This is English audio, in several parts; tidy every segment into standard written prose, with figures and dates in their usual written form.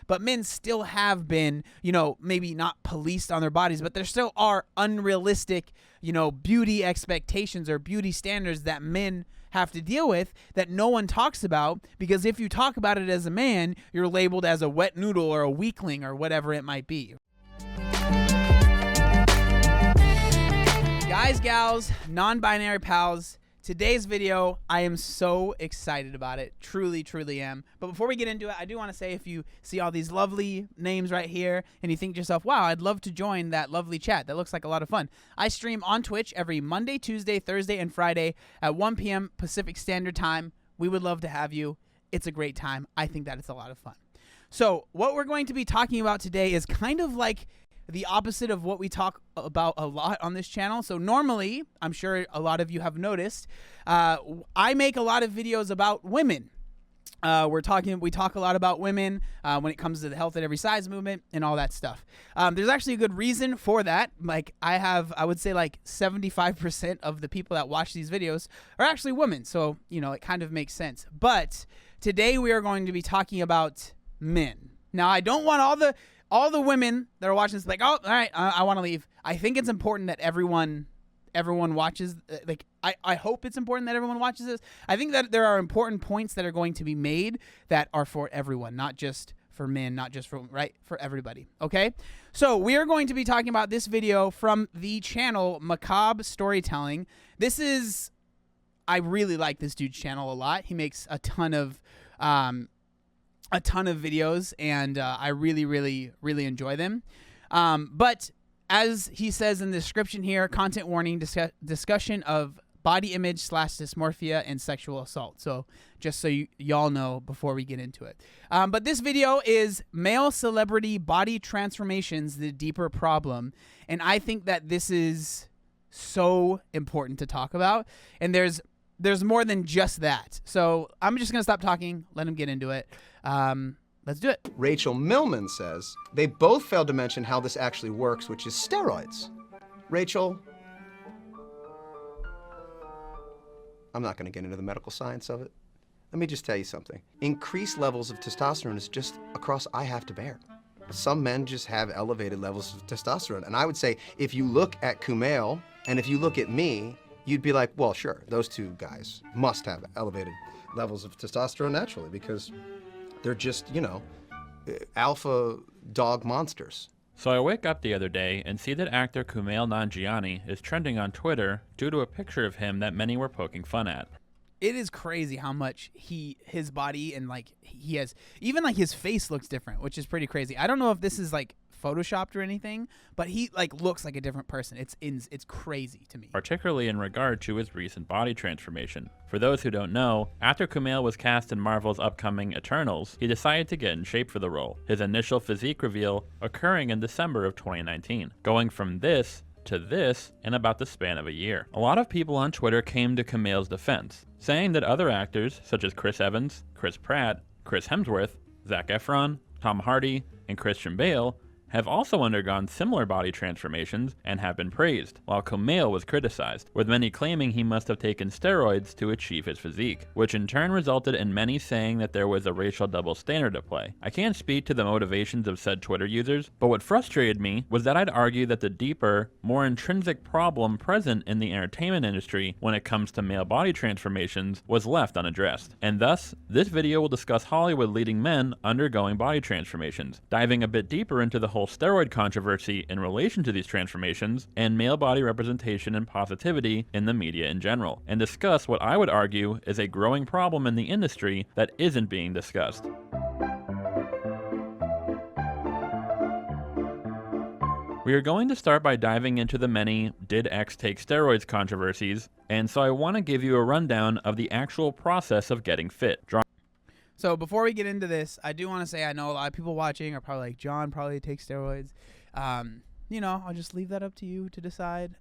but men still have been, maybe not policed on their bodies, but there still are unrealistic, beauty expectations or beauty standards that men have to deal with that no one talks about, because if you talk about it as a man, you're labeled as a wet noodle or a weakling or whatever it might be. Guys, gals, non-binary pals, today's video, I am so excited about it. Truly, truly am. But before we get into it, I do want to say, if you see all these lovely names right here and you think to yourself, wow, I'd love to join that lovely chat. That looks like a lot of fun. I stream on Twitch every Monday, Tuesday, Thursday, and Friday at 1 p.m. Pacific Standard Time. We would love to have you. It's a great time. I think that it's a lot of fun. So what we're going to be talking about today is kind of like the opposite of what we talk about a lot on this channel. So normally, I'm sure a lot of you have noticed, I make a lot of videos about women. We talk a lot about women when it comes to the Health at Every Size movement and all that stuff. There's actually a good reason for that. Like I would say like 75% of the people that watch these videos are actually women. So, it kind of makes sense. But today we are going to be talking about men. Now, I don't want all the women that are watching this like, oh, all right, I want to leave. I think it's important that everyone watches. I hope it's important that everyone watches this. I think that there are important points that are going to be made that are for everyone, not just for men, not just for everybody. Okay, so we are going to be talking about this video from the channel Macabre Storytelling. I really like this dude's channel a lot. He makes a ton of videos, and I really, really, really enjoy them. But as he says in the description here, content warning, discussion of body image / dysmorphia and sexual assault. So just so y'all know before we get into it. But this video is male celebrity body transformations, the deeper problem. And I think that this is so important to talk about. And there's more than just that. So I'm just going to stop talking, let him get into it. Let's do it. Rachel Millman says, they both failed to mention how this actually works, which is steroids. Rachel, I'm not going to get into the medical science of it. Let me just tell you something. Increased levels of testosterone is just a cross I have to bear. Some men just have elevated levels of testosterone. And I would say, if you look at Kumail and if you look at me, you'd be like, well, sure, those two guys must have elevated levels of testosterone naturally because they're just, alpha dog monsters. So I wake up the other day and see that actor Kumail Nanjiani is trending on Twitter due to a picture of him that many were poking fun at. It is crazy how much his body and he has, even his face looks different, which is pretty crazy. I don't know if this is photoshopped or anything, but he looks like a different person. It's crazy to me. Particularly in regard to his recent body transformation. For those who don't know, after Kumail was cast in Marvel's upcoming Eternals, he decided to get in shape for the role, his initial physique reveal occurring in December of 2019, going from this to this in about the span of a year. A lot of people on Twitter came to Kumail's defense, saying that other actors such as Chris Evans, Chris Pratt, Chris Hemsworth, Zac Efron, Tom Hardy, and Christian Bale have also undergone similar body transformations and have been praised, while Kumail was criticized, with many claiming he must have taken steroids to achieve his physique, which in turn resulted in many saying that there was a racial double standard at play. I can't speak to the motivations of said Twitter users, but what frustrated me was that I'd argue that the deeper, more intrinsic problem present in the entertainment industry when it comes to male body transformations was left unaddressed. And thus, this video will discuss Hollywood leading men undergoing body transformations, diving a bit deeper into the whole steroid controversy in relation to these transformations, and male body representation and positivity in the media in general, and discuss what I would argue is a growing problem in the industry that isn't being discussed. We are going to start by diving into the many "did X take steroids" controversies, and so I want to give you a rundown of the actual process of getting fit. So before we get into this, I do want to say I know a lot of people watching are probably like, John probably takes steroids. I'll just leave that up to you to decide.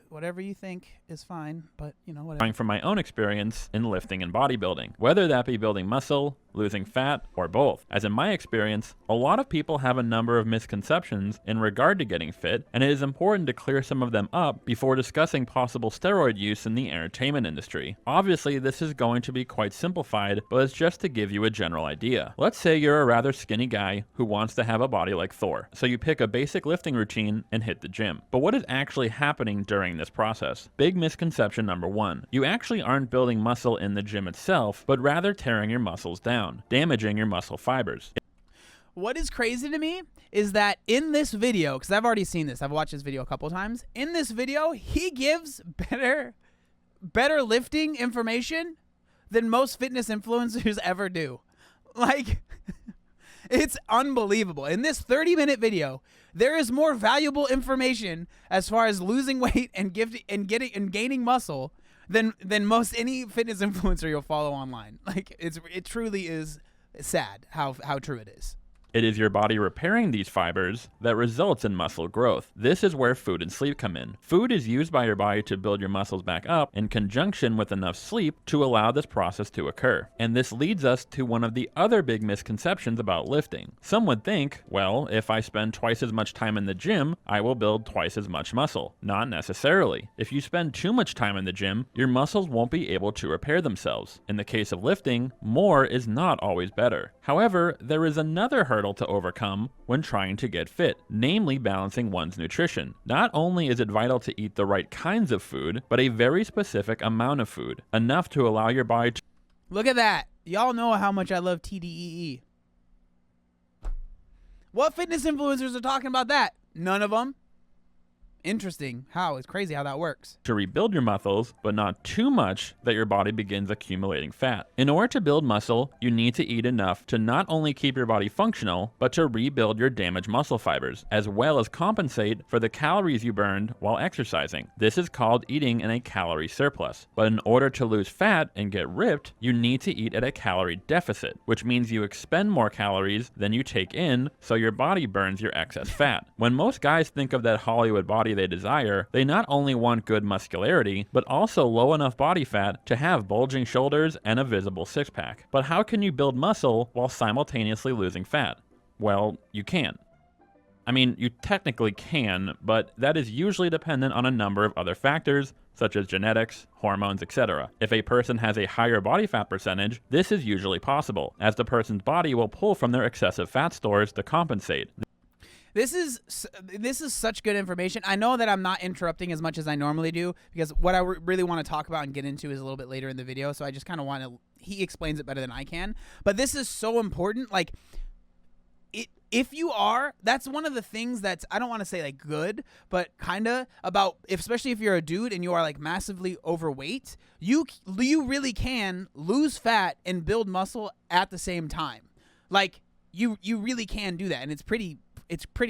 whatever you think is fine, but whatever. Coming from my own experience in lifting and bodybuilding, whether that be building muscle, losing fat, or both. As in my experience, a lot of people have a number of misconceptions in regard to getting fit, and it is important to clear some of them up before discussing possible steroid use in the entertainment industry. Obviously, this is going to be quite simplified, but it's just to give you a general idea. Let's say you're a rather skinny guy who wants to have a body like Thor, so you pick a basic lifting routine and hit the gym. But what is actually happening during this process? Big misconception number 1. You actually aren't building muscle in the gym itself, but rather tearing your muscles down, damaging your muscle fibers. What is crazy to me is that in this video, because I've already seen this, I've watched this video a couple times. In this video, he gives better lifting information than most fitness influencers ever do. Like, it's unbelievable. In this 30-minute video, there is more valuable information as far as losing weight and gaining muscle than most any fitness influencer you'll follow online. Like, it truly is sad how true it is. It is your body repairing these fibers that results in muscle growth. This is where food and sleep come in. Food is used by your body to build your muscles back up in conjunction with enough sleep to allow this process to occur. And this leads us to one of the other big misconceptions about lifting. Some would think, well, if I spend twice as much time in the gym, I will build twice as much muscle. Not necessarily. If you spend too much time in the gym, your muscles won't be able to repair themselves. In the case of lifting, more is not always better. However, there is another hurdle to overcome when trying to get fit, namely balancing one's nutrition. Not only is it vital to eat the right kinds of food, but a very specific amount of food, enough to allow your body to... Look at that. Y'all know how much I love TDEE. What fitness influencers are talking about that? None of them. Interesting. It's crazy how that works. To rebuild your muscles, but not too much that your body begins accumulating fat. In order to build muscle, you need to eat enough to not only keep your body functional, but to rebuild your damaged muscle fibers, as well as compensate for the calories you burned while exercising. This is called eating in a calorie surplus. But in order to lose fat and get ripped, you need to eat at a calorie deficit, which means you expend more calories than you take in, so your body burns your excess fat. When most guys think of that Hollywood body they desire, they not only want good muscularity, but also low enough body fat to have bulging shoulders and a visible six-pack. But how can you build muscle while simultaneously losing fat? Well, you can. I mean, you technically can, but that is usually dependent on a number of other factors, such as genetics, hormones, etc. If a person has a higher body fat percentage, this is usually possible, as the person's body will pull from their excessive fat stores to compensate. This is such good information. I know that I'm not interrupting as much as I normally do, because what I really want to talk about and get into is a little bit later in the video, so I just kind of want to... He explains it better than I can. But this is so important. Like, if you are... That's one of the things that's... I don't want to say, like, good, but kind of about... Especially if you're a dude and you are, like, massively overweight, you really can lose fat and build muscle at the same time. Like, you really can do that, and it's pretty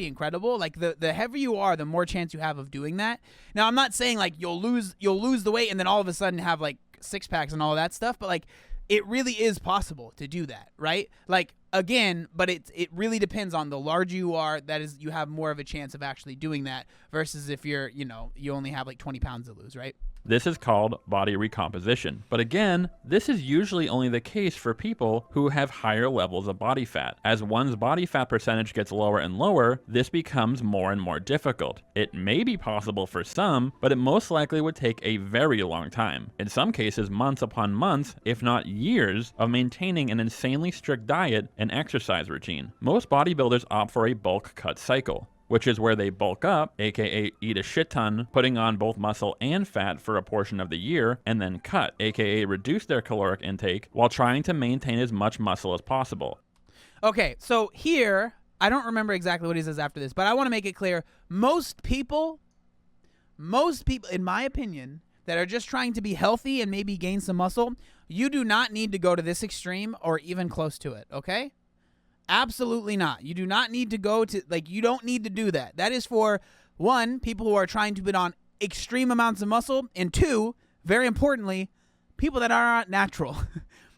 incredible. Like, the heavier you are, the more chance you have of doing that. Now, I'm not saying like you'll lose the weight and then all of a sudden have like six packs and all that stuff, but like it really is possible to do that, right? Like, again, but it really depends on the larger you are. That is, you have more of a chance of actually doing that versus if you're, you only have like 20 pounds to lose, right? This is called body recomposition. But again, this is usually only the case for people who have higher levels of body fat. As one's body fat percentage gets lower and lower, this becomes more and more difficult. It may be possible for some, but it most likely would take a very long time. In some cases, months upon months, if not years, of maintaining an insanely strict diet and exercise routine. Most bodybuilders opt for a bulk cut cycle, which is where they bulk up, aka eat a shit ton, putting on both muscle and fat for a portion of the year, and then cut, aka reduce their caloric intake while trying to maintain as much muscle as possible. Okay, so here, I don't remember exactly what he says after this, but I want to make it clear, most people, in my opinion, that are just trying to be healthy and maybe gain some muscle, you do not need to go to this extreme or even close to it, okay? Absolutely not. You do not need to go to, you don't need to do that. That is for, one, people who are trying to put on extreme amounts of muscle, and two, very importantly, people that are not natural.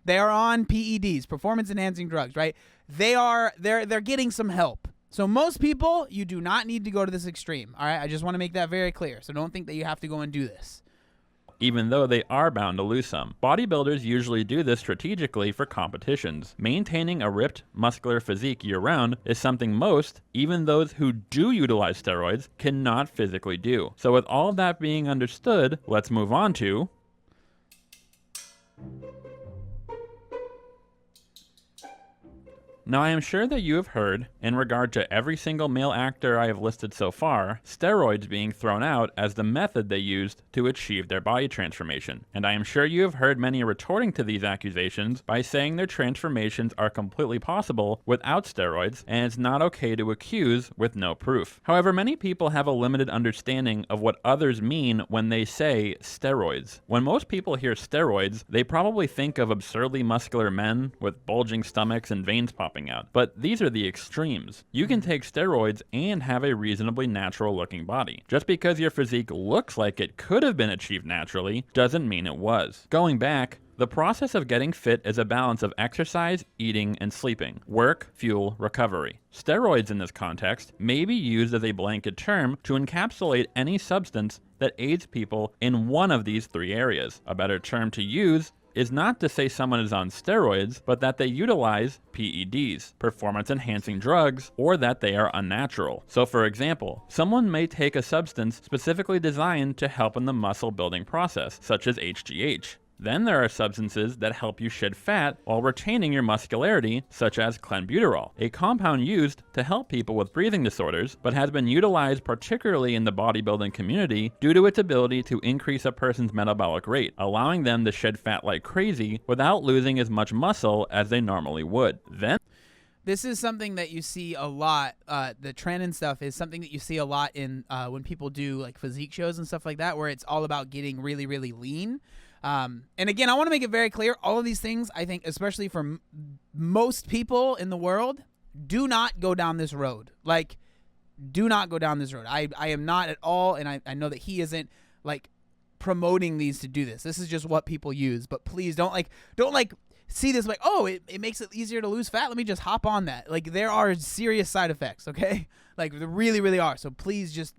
They are on PEDs, performance enhancing drugs, right? They're getting some help. So most people, you do not need to go to this extreme. All right, I just want to make that very clear. So don't think that you have to go and do this. Even though they are bound to lose some. Bodybuilders usually do this strategically for competitions. Maintaining a ripped, muscular physique year-round is something most, even those who do utilize steroids, cannot physically do. So with all of that being understood, let's move on to... Now I am sure that you have heard, in regard to every single male actor I have listed so far, steroids being thrown out as the method they used to achieve their body transformation. And I am sure you have heard many retorting to these accusations by saying their transformations are completely possible without steroids, and it's not okay to accuse with no proof. However, many people have a limited understanding of what others mean when they say steroids. When most people hear steroids, they probably think of absurdly muscular men with bulging stomachs and veins popping out. But these are the extremes. You can take steroids and have a reasonably natural looking body. Just because your physique looks like it could have been achieved naturally doesn't mean it was. Going back, the process of getting fit is a balance of exercise, eating, and sleeping. Work, fuel, recovery. Steroids in this context may be used as a blanket term to encapsulate any substance that aids people in one of these three areas. A better term to use is not to say someone is on steroids, but that they utilize PEDs, performance-enhancing drugs, or that they are unnatural. So for example, someone may take a substance specifically designed to help in the muscle building process, such as HGH. Then there are substances that help you shed fat while retaining your muscularity, such as clenbuterol, a compound used to help people with breathing disorders, but has been utilized particularly in the bodybuilding community due to its ability to increase a person's metabolic rate, allowing them to shed fat like crazy without losing as much muscle as they normally would. Then This is something that you see a lot. The trend and stuff is something that you see a lot in when people do like physique shows and stuff like that, where it's all about getting really, really lean. And again, I want to make it very clear, all of these things, I think, especially for most people in the world, do not go down this road. Like, do not go down this road. I am not at all, and I know that he isn't, like, promoting these to do this. This is just what people use. But please don't see this like, oh, it makes it easier to lose fat. Let me just hop on that. Like, there are serious side effects, okay? Like, there really, really are. So please just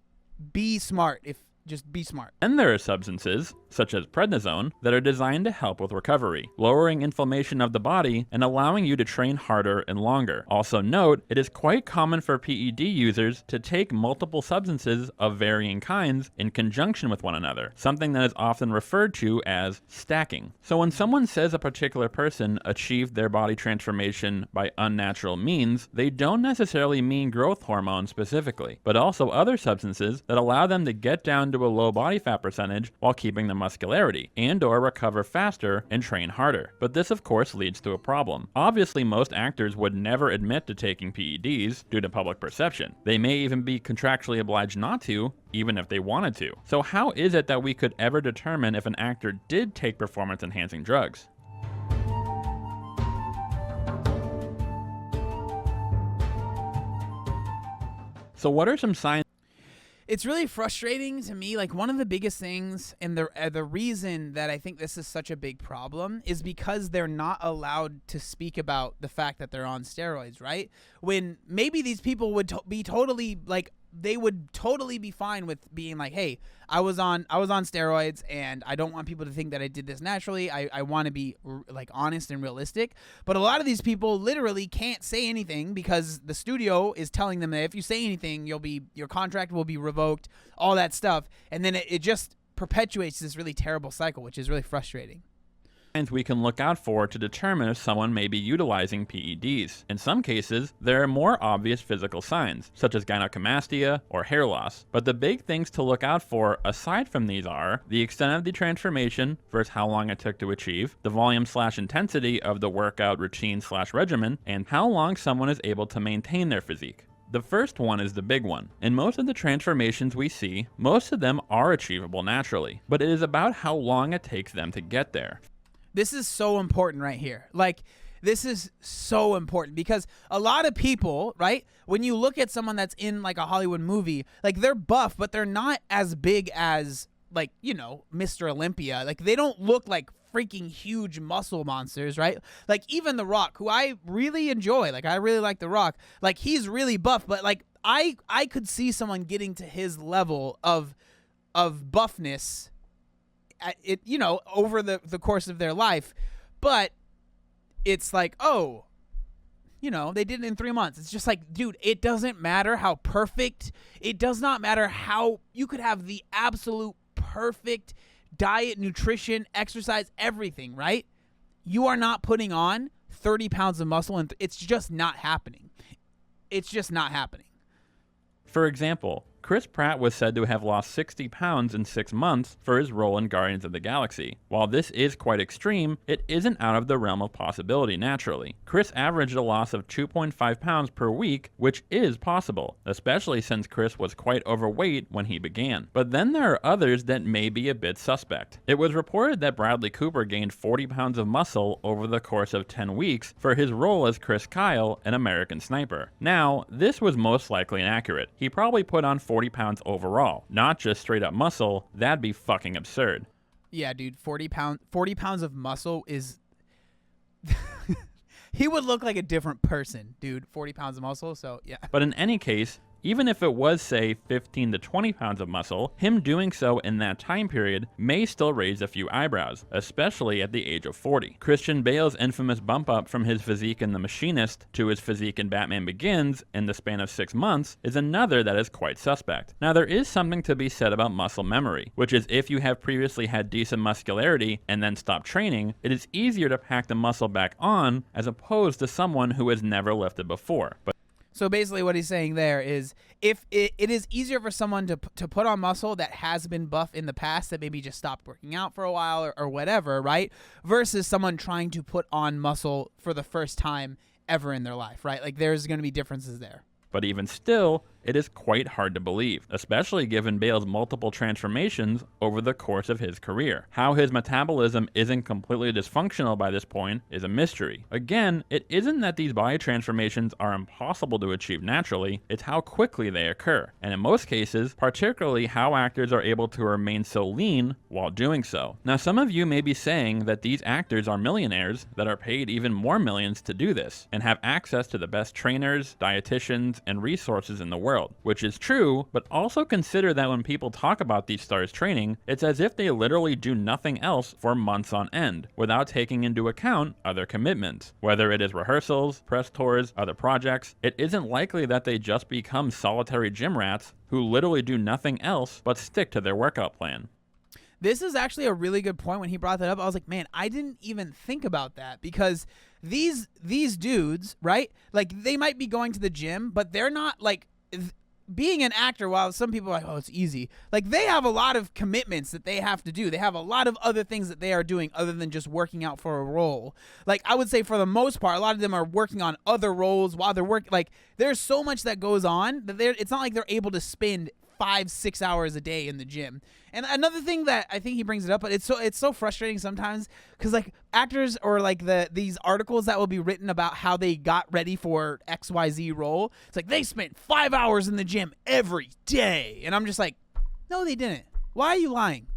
be smart. Just be smart. And there are substances, such as prednisone, that are designed to help with recovery, lowering inflammation of the body and allowing you to train harder and longer. Also note, it is quite common for PED users to take multiple substances of varying kinds in conjunction with one another, something that is often referred to as stacking. So when someone says a particular person achieved their body transformation by unnatural means, they don't necessarily mean growth hormone specifically, but also other substances that allow them to get down to a low body fat percentage while keeping the muscularity, and/or recover faster and train harder. But this of course leads to a problem. Obviously most actors would never admit to taking PEDs due to public perception. They may even be contractually obliged not to, even if they wanted to. So how is it that we could ever determine if an actor did take performance-enhancing drugs? So what are some signs? It's really frustrating to me. Like, one of the biggest things, and the reason that I think this is such a big problem is because they're not allowed to speak about the fact that they're on steroids, right? When maybe these people would be totally like, they would totally be fine with being like, hey, I was on steroids and I don't want people to think that I did this naturally. I want to be like honest and realistic. But a lot of these people literally can't say anything because the studio is telling them that if you say anything, your contract will be revoked, all that stuff. And then it just perpetuates this really terrible cycle, which is really frustrating. We can look out for to determine if someone may be utilizing PEDs. In some cases, there are more obvious physical signs, such as gynecomastia or hair loss. But the big things to look out for aside from these are the extent of the transformation versus how long it took to achieve, the volume/intensity of the workout routine/regimen, and how long someone is able to maintain their physique. The first one is the big one. In most of the transformations we see, most of them are achievable naturally, but it is about how long it takes them to get there. This is so important right here. Like, this is so important because a lot of people, right, when you look at someone that's in like a Hollywood movie, like, they're buff, but they're not as big as, like, you know, Mr. Olympia. Like, they don't look like freaking huge muscle monsters, right? Like even The Rock, who I really enjoy, like I really like The Rock, like he's really buff, but like I could see someone getting to his level of buffness over the course of their life, but it's like, oh, they did it in 3 months. It's just like, dude, it doesn't matter how perfect. It does not matter how you could have the absolute perfect diet, nutrition, exercise, everything, right? You are not putting on 30 pounds of muscle, and it's just not happening. It's just not happening. For example, Chris Pratt was said to have lost 60 pounds in 6 months for his role in Guardians of the Galaxy. While this is quite extreme, it isn't out of the realm of possibility naturally. Chris averaged a loss of 2.5 pounds per week, which is possible, especially since Chris was quite overweight when he began. But then there are others that may be a bit suspect. It was reported that Bradley Cooper gained 40 pounds of muscle over the course of 10 weeks for his role as Chris Kyle in American Sniper. Now, this was most likely inaccurate. He probably put on 40 pounds overall, not just straight up muscle. That'd be fucking absurd. Yeah, dude, 40 pounds of muscle is he would look like a different person, dude. 40 pounds of muscle, so yeah. But in any case, even if it was, say, 15 to 20 pounds of muscle, him doing so in that time period may still raise a few eyebrows, especially at the age of 40. Christian Bale's infamous bump up from his physique in The Machinist to his physique in Batman Begins in the span of 6 months is another that is quite suspect. Now, there is something to be said about muscle memory, which is if you have previously had decent muscularity and then stopped training, it is easier to pack the muscle back on as opposed to someone who has never lifted before. So basically what he's saying there is if it is easier for someone to put on muscle that has been buff in the past that maybe just stopped working out for a while or whatever, right? Versus someone trying to put on muscle for the first time ever in their life, right? Like there's going to be differences there. But even still, it is quite hard to believe, especially given Bale's multiple transformations over the course of his career. How his metabolism isn't completely dysfunctional by this point is a mystery. Again, it isn't that these body transformations are impossible to achieve naturally, it's how quickly they occur, and in most cases, particularly how actors are able to remain so lean while doing so. Now, some of you may be saying that these actors are millionaires that are paid even more millions to do this, and have access to the best trainers, dietitians, and resources in the world. Which is true, but also consider that when people talk about these stars training, it's as if they literally do nothing else for months on end, without taking into account other commitments. Whether it is rehearsals, press tours, other projects, it isn't likely that they just become solitary gym rats who literally do nothing else but stick to their workout plan. This is actually a really good point. When he brought that up, I was like, man, I didn't even think about that, because these dudes, right? Like they might be going to the gym, but they're not like being an actor. While some people are like, oh, it's easy, like they have a lot of commitments that they have to do. They have a lot of other things that they are doing other than just working out for a role. Like I would say for the most part, a lot of them are working on other roles while they're working. Like there's so much that goes on that it's not like they're able to spend 5-6 hours a day in the gym. And another thing that I think he brings it up, but it's so frustrating sometimes, because like actors or like these articles that will be written about how they got ready for XYZ role, it's like they spent 5 hours in the gym every day, and I'm just like, no, they didn't. Why are you lying?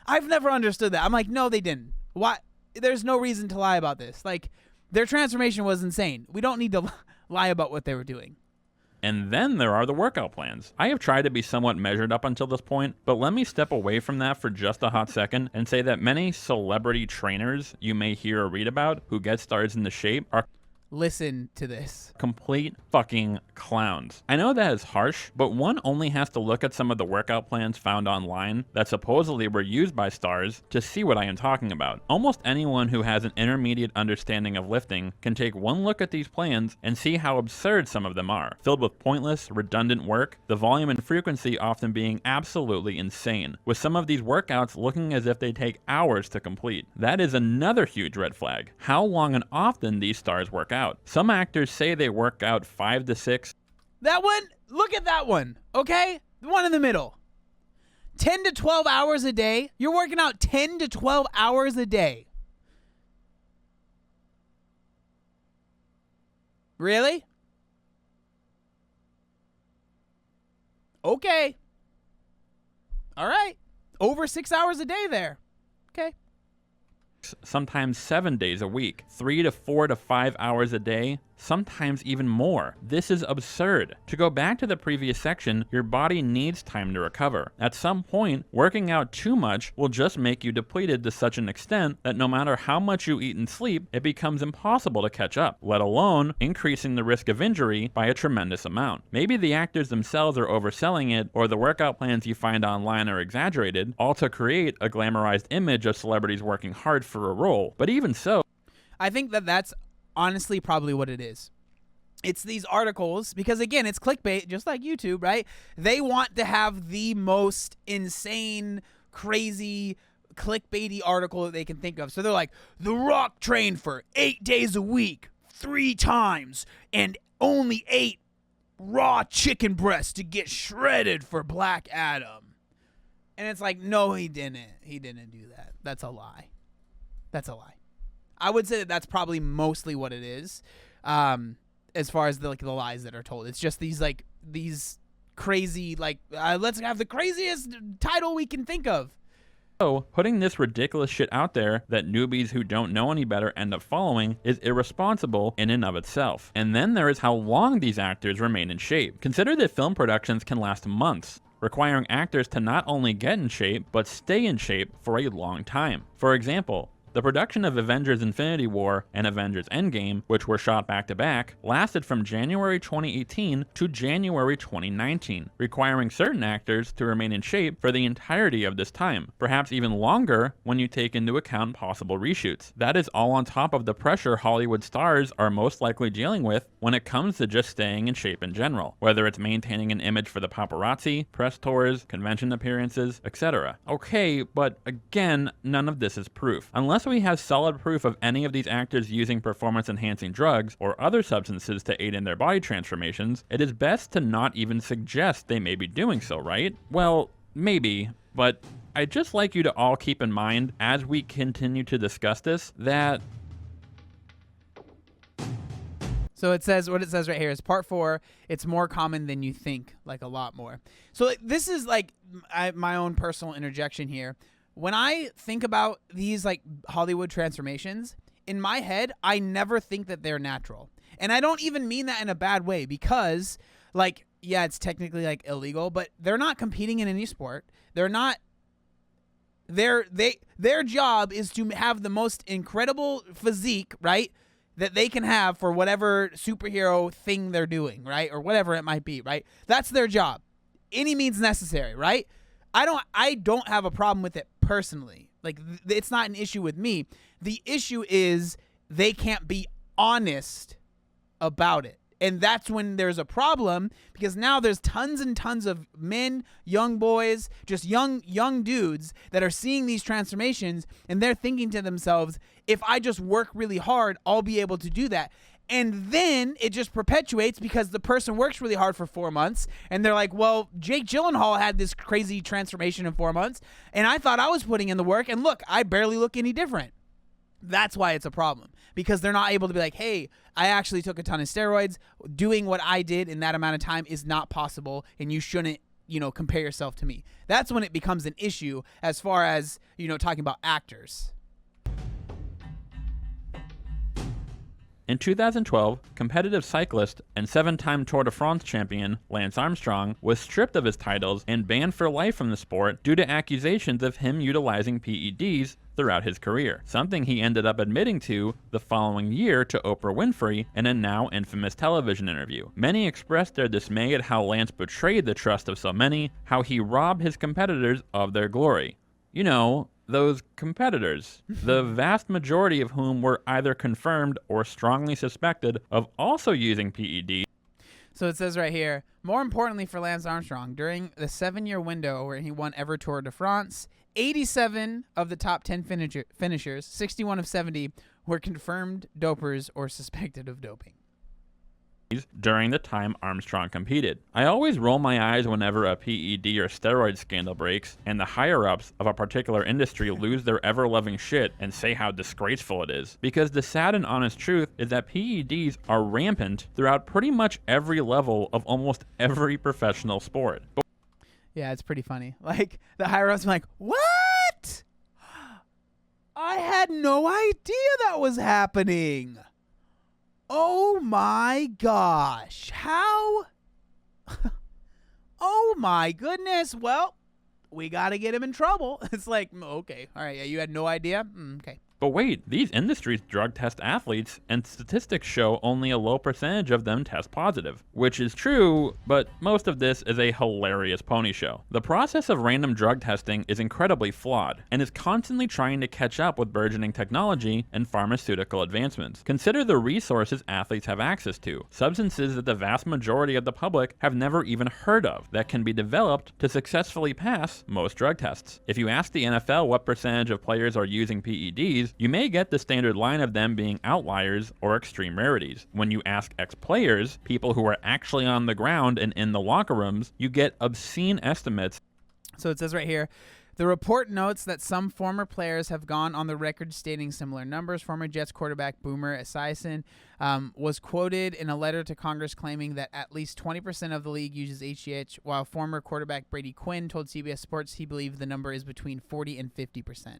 I've never understood that. I'm like, no, they didn't. Why? There's no reason to lie about this. Like their transformation was insane. We don't need to lie about what they were doing. And then there are the workout plans. I have tried to be somewhat measured up until this point, but let me step away from that for just a hot second and say that many celebrity trainers you may hear or read about who get stars into shape are Listen to this. complete fucking clowns. I know that is harsh, but one only has to look at some of the workout plans found online that supposedly were used by stars to see what I am talking about. Almost anyone who has an intermediate understanding of lifting can take one look at these plans and see how absurd some of them are. Filled with pointless, redundant work, the volume and frequency often being absolutely insane, with some of these workouts looking as if they take hours to complete. That is another huge red flag. How long and often these stars work out. Some actors say they work out 5 to 6. That one, look at that one, okay? The one in the middle. 10 to 12 hours a day. You're working out 10 to 12 hours a day. Really? Okay. All right. Over 6 hours a day there. Okay. sometimes 7 days a week, 3 to 4 to 5 hours a day, sometimes even more. This is absurd. To go back to the previous section, your body needs time to recover. At some point, working out too much will just make you depleted to such an extent that no matter how much you eat and sleep, it becomes impossible to catch up, let alone increasing the risk of injury by a tremendous amount. Maybe the actors themselves are overselling it, or the workout plans you find online are exaggerated, all to create a glamorized image of celebrities working hard for a role. But even so, I think that that's honestly probably what it is. It's these articles, because again, it's clickbait, just like YouTube, right? They want to have the most insane, crazy, clickbaity article that they can think of. So they're like, The Rock trained for 8 days a week, 3 times, and only ate raw chicken breasts to get shredded for Black Adam. And it's like, no, he didn't. He didn't do that. That's a lie. That's a lie. I would say that that's probably mostly what it is, as far as the lies that are told. It's just these crazy, let's have the craziest title we can think of. So, putting this ridiculous shit out there that newbies who don't know any better end up following is irresponsible in and of itself. And then there is how long these actors remain in shape. Consider that film productions can last months, requiring actors to not only get in shape, but stay in shape for a long time. For example, the production of Avengers Infinity War and Avengers Endgame, which were shot back-to-back, lasted from January 2018 to January 2019, requiring certain actors to remain in shape for the entirety of this time, perhaps even longer when you take into account possible reshoots. That is all on top of the pressure Hollywood stars are most likely dealing with when it comes to just staying in shape in general, whether it's maintaining an image for the paparazzi, press tours, convention appearances, etc. Okay, but again, none of this is proof. Unless we have solid proof of any of these actors using performance-enhancing drugs or other substances to aid in their body transformations, it is best to not even suggest they may be doing so, right? Well, maybe, but I'd just like you to all keep in mind, as we continue to discuss this, that... So it says, what it says right here is part 4, it's more common than you think, like a lot more. So this is my own personal interjection here. When I think about these Hollywood transformations, in my head, I never think that they're natural. And I don't even mean that in a bad way, because yeah, it's technically illegal, but they're not competing in any sport. They're not their job is to have the most incredible physique, right? That they can have for whatever superhero thing they're doing, right? Or whatever it might be, right? That's their job. Any means necessary, right? I don't have a problem with it personally. It's not an issue with me. The issue is they can't be honest about it. And that's when there's a problem, because now there's tons and tons of men, young boys, just young dudes that are seeing these transformations, and they're thinking to themselves, if I just work really hard, I'll be able to do that. And then it just perpetuates because the person works really hard for 4 months, and they're like, well, Jake Gyllenhaal had this crazy transformation in 4 months, and I thought I was putting in the work, and look, I barely look any different. That's why it's a problem, because they're not able to be like, hey, I actually took a ton of steroids. Doing what I did in that amount of time is not possible, and you shouldn't, compare yourself to me. That's when it becomes an issue as far as, talking about actors. In 2012, competitive cyclist and 7-time Tour de France champion Lance Armstrong was stripped of his titles and banned for life from the sport due to accusations of him utilizing PEDs throughout his career, something he ended up admitting to the following year to Oprah Winfrey in a now infamous television interview. Many expressed their dismay at how Lance betrayed the trust of so many, how he robbed his competitors of their glory. Those competitors, the vast majority of whom were either confirmed or strongly suspected of also using PEDs. So it says right here, more importantly for Lance Armstrong, during the 7-year window where he won every Tour de France, 87 of the top 10 finishers, 61 of 70, were confirmed dopers or suspected of doping during the time Armstrong competed. I always roll my eyes whenever a PED or steroid scandal breaks and the higher-ups of a particular industry lose their ever-loving shit and say how disgraceful it is. Because the sad and honest truth is that PEDs are rampant throughout pretty much every level of almost every professional sport. Yeah, it's pretty funny. The higher-ups are like, what? I had no idea that was happening. Oh my gosh. How? Oh my goodness. Well, we got to get him in trouble. It's like, okay. All right. Yeah, you had no idea? Okay. But wait, these industries drug test athletes, and statistics show only a low percentage of them test positive. Which is true, but most of this is a hilarious pony show. The process of random drug testing is incredibly flawed, and is constantly trying to catch up with burgeoning technology and pharmaceutical advancements. Consider the resources athletes have access to, substances that the vast majority of the public have never even heard of, that can be developed to successfully pass most drug tests. If you ask the NFL what percentage of players are using PEDs, you may get the standard line of them being outliers or extreme rarities. When you ask ex-players, people who are actually on the ground and in the locker rooms, you get obscene estimates. So it says right here, the report notes that some former players have gone on the record stating similar numbers. Former Jets quarterback Boomer Esiason was quoted in a letter to Congress claiming that at least 20% of the league uses HGH, while former quarterback Brady Quinn told CBS Sports he believed the number is between 40 and 50%.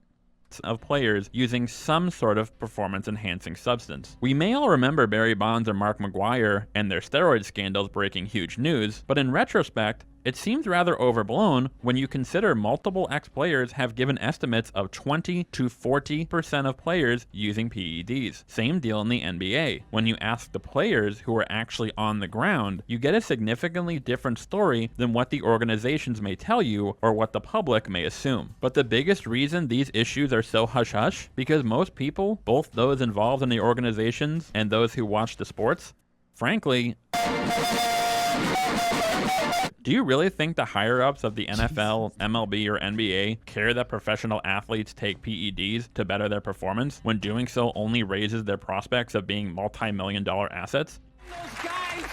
Of players using some sort of performance-enhancing substance. We may all remember Barry Bonds or Mark McGwire and their steroid scandals breaking huge news, but in retrospect, it seems rather overblown when you consider multiple ex-players have given estimates of 20 to 40% of players using PEDs. Same deal in the NBA. When you ask the players who are actually on the ground, you get a significantly different story than what the organizations may tell you or what the public may assume. But the biggest reason these issues are so hush-hush, because most people, both those involved in the organizations and those who watch the sports, frankly, do you really think the higher-ups of the NFL, MLB, or NBA care that professional athletes take PEDs to better their performance when doing so only raises their prospects of being multi-million-dollar assets? Those guys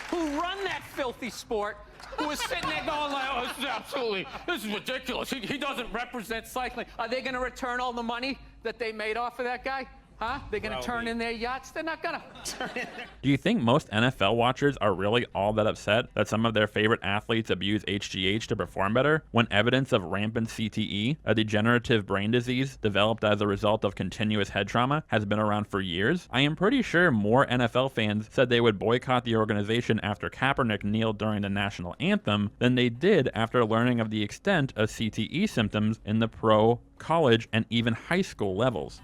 who run that filthy sport, who are sitting there going like, oh, this is ridiculous. He doesn't represent cycling. Are they going to return all the money that they made off of that guy? Huh? They're going to turn in their yachts? They're not going to turn in their... Do you think most NFL watchers are really all that upset that some of their favorite athletes abuse HGH to perform better, when evidence of rampant CTE, a degenerative brain disease developed as a result of continuous head trauma, has been around for years? I am pretty sure more NFL fans said they would boycott the organization after Kaepernick kneeled during the national anthem than they did after learning of the extent of CTE symptoms in the pro, college, and even high school levels.